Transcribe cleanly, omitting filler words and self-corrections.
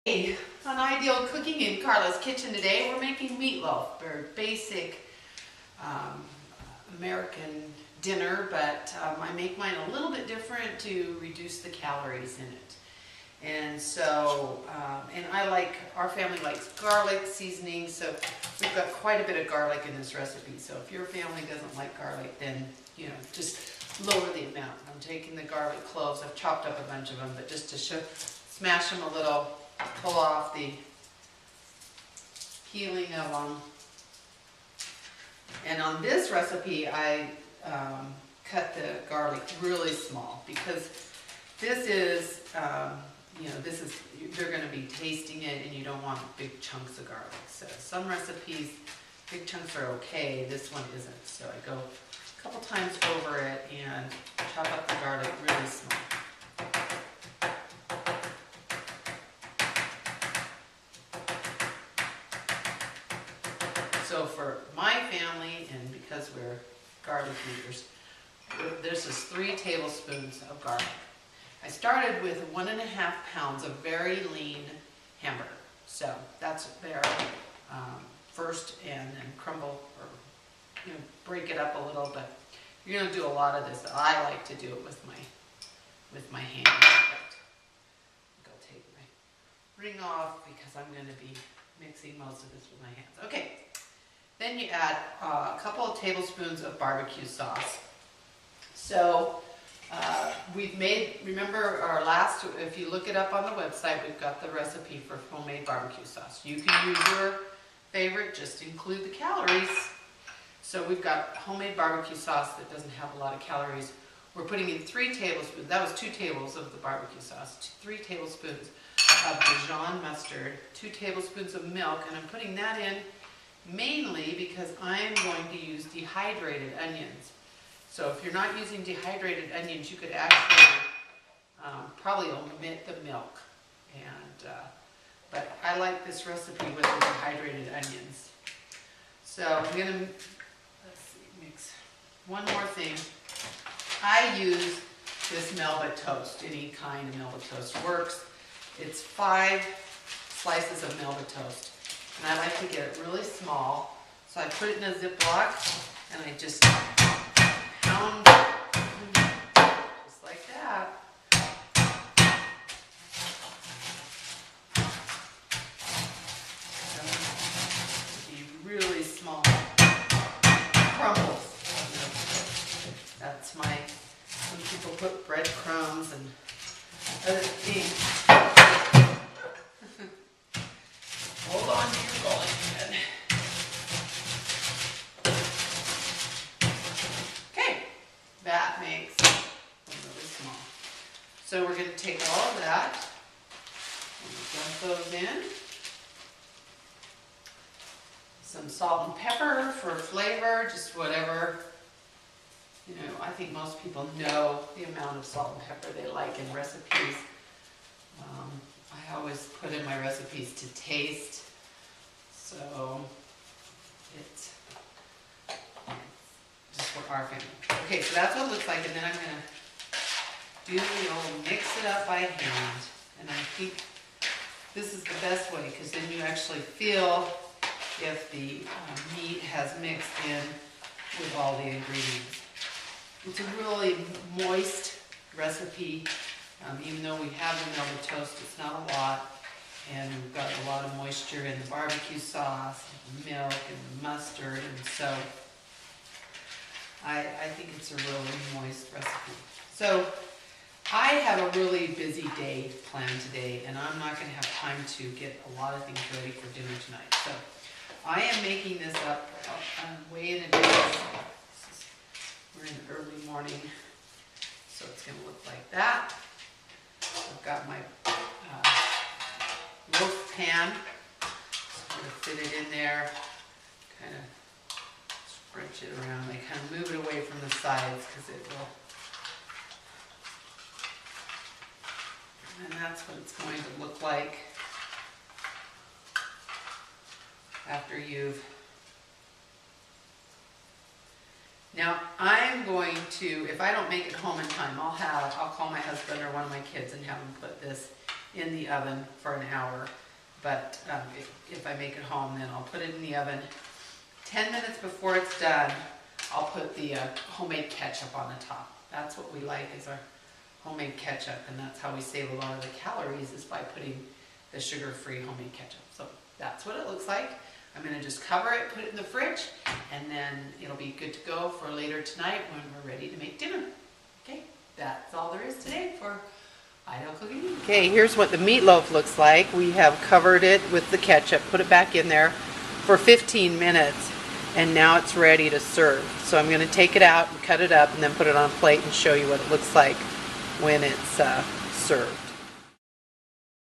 Hey, on Ideal Cooking in Carla's Kitchen today, we're making meatloaf. Very basic American dinner, but I make mine a little bit different to reduce the calories in it. And so, and our family likes garlic seasoning, so we've got quite a bit of garlic in this recipe. So if your family doesn't like garlic, then, just lower the amount. I'm taking the garlic cloves, I've chopped up a bunch of them, but just to smash them a little, pull off the peeling of them. And on this recipe, I cut the garlic really small because this is, they're going to be tasting it and you don't want big chunks of garlic. So some recipes, big chunks are okay, this one isn't. So I go a couple times over it and chop up the garlic really small. So for my family, and because we're garlic eaters, this is 3 tablespoons of garlic. I started with 1.5 pounds of very lean hamburger. So that's there first, and then crumble or break it up a little. But you're going to do a lot of this. I like to do it with my hand. I'll take my ring off because I'm going to be mixing most of this with my hands. Okay. Then you add a couple of tablespoons of barbecue sauce. So we've made, remember our last, if you look it up on the website, we've got the recipe for homemade barbecue sauce. You can use your favorite, just include the calories. So we've got homemade barbecue sauce that doesn't have a lot of calories. We're putting in 3 tablespoons, that was 2 tables of the barbecue sauce, 3 tablespoons of Dijon mustard, 2 tablespoons of milk, and I'm putting that in mainly because I'm going to use dehydrated onions. So if you're not using dehydrated onions, you could actually probably omit the milk. But I like this recipe with the dehydrated onions. So I'm going to, mix one more thing. I use this Melba toast. Any kind of Melba toast works. It's 5 slices of Melba toast. And I like to get it really small, so I put it in a Ziploc, and I just pound just like that. Be really small crumbles. That's some people put breadcrumbs and other things. Hold on to your rolling pin. Okay, that makes them really small. So we're going to take all of that and dump those in. Some salt and pepper for flavor, just whatever. I think most people know the amount of salt and pepper they like in recipes. I always put in my recipes to taste, so it's just for our family. Okay, so that's what it looks like, and then I'm going to mix it up by hand, and I think this is the best way because then you actually feel if the meat has mixed in with all the ingredients. It's a really moist recipe. Even though we have the Melba toast, it's not a lot, and we've got a lot of moisture in the barbecue sauce, and the milk, and the mustard, and so I think it's a really moist recipe. So I have a really busy day planned today, and I'm not going to have time to get a lot of things ready for dinner tonight. So I am making this up way in advance. We're in the early morning, so it's going to look like that. I've got my loaf pan, so I'm going to fit it in there, kind of scrunch it around. I kind of move it away from the sides because it will, and that's what it's going to look like after you've. Now I'm going to, if I don't make it home in time, I'll call my husband or one of my kids and have them put this in the oven for an hour. But if I make it home, then I'll put it in the oven. 10 minutes before it's done, I'll put the homemade ketchup on the top. That's what we like, is our homemade ketchup, and that's how we save a lot of the calories, is by putting the sugar-free homemade ketchup. So that's what it looks like. I'm going to just cover it, put it in the fridge, and then it'll be good to go for later tonight when we're ready to make dinner. Okay, that's all there is today for Idaho Cooking. Okay, here's what the meatloaf looks like. We have covered it with the ketchup, put it back in there for 15 minutes, and now it's ready to serve. So I'm going to take it out and cut it up and then put it on a plate and show you what it looks like when it's served.